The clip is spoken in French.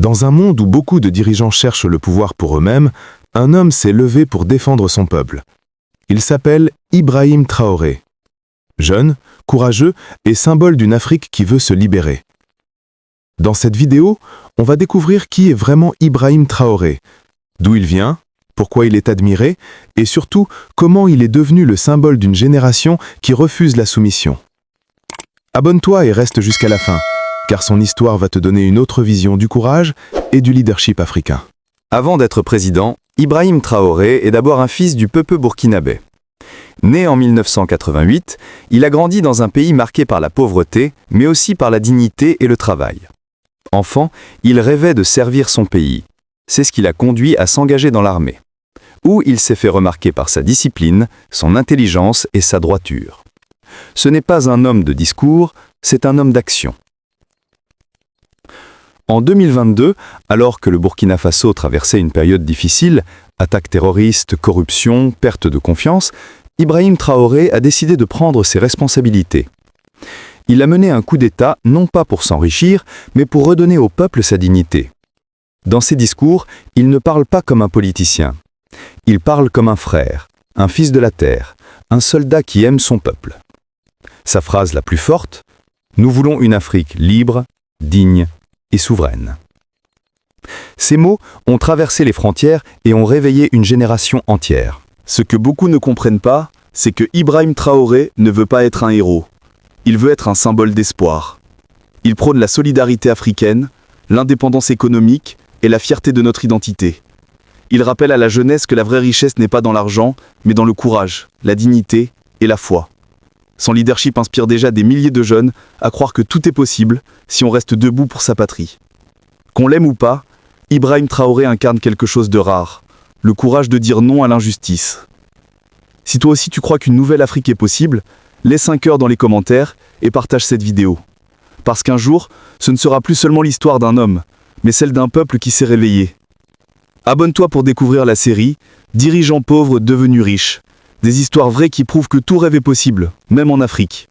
Dans un monde où beaucoup de dirigeants cherchent le pouvoir pour eux-mêmes, un homme s'est levé pour défendre son peuple. Il s'appelle Ibrahim Traoré. Jeune, courageux et symbole d'une Afrique qui veut se libérer. Dans cette vidéo, on va découvrir qui est vraiment Ibrahim Traoré, d'où il vient, pourquoi il est admiré et surtout comment il est devenu le symbole d'une génération qui refuse la soumission. Abonne-toi et reste jusqu'à la fin, car son histoire va te donner une autre vision du courage et du leadership africain. Avant d'être président, Ibrahim Traoré est d'abord un fils du peuple burkinabé. Né en 1988, il a grandi dans un pays marqué par la pauvreté, mais aussi par la dignité et le travail. Enfant, il rêvait de servir son pays. C'est ce qui l'a conduit à s'engager dans l'armée, où il s'est fait remarquer par sa discipline, son intelligence et sa droiture. Ce n'est pas un homme de discours, c'est un homme d'action. En 2022, alors que le Burkina Faso traversait une période difficile, attaques terroristes, corruption, perte de confiance, Ibrahim Traoré a décidé de prendre ses responsabilités. Il a mené un coup d'État non pas pour s'enrichir, mais pour redonner au peuple sa dignité. Dans ses discours, il ne parle pas comme un politicien. Il parle comme un frère, un fils de la terre, un soldat qui aime son peuple. Sa phrase la plus forte, « Nous voulons une Afrique libre, digne et souveraine ». Ces mots ont traversé les frontières et ont réveillé une génération entière. Ce que beaucoup ne comprennent pas, c'est que Ibrahim Traoré ne veut pas être un héros. Il veut être un symbole d'espoir. Il prône la solidarité africaine, l'indépendance économique et la fierté de notre identité. Il rappelle à la jeunesse que la vraie richesse n'est pas dans l'argent, mais dans le courage, la dignité et la foi. Son leadership inspire déjà des milliers de jeunes à croire que tout est possible si on reste debout pour sa patrie. Qu'on l'aime ou pas, Ibrahim Traoré incarne quelque chose de rare, le courage de dire non à l'injustice. Si toi aussi tu crois qu'une nouvelle Afrique est possible, laisse un cœur dans les commentaires et partage cette vidéo. Parce qu'un jour, ce ne sera plus seulement l'histoire d'un homme, mais celle d'un peuple qui s'est réveillé. Abonne-toi pour découvrir la série « Dirigeants pauvres devenus riches », des histoires vraies qui prouvent que tout rêve est possible, même en Afrique.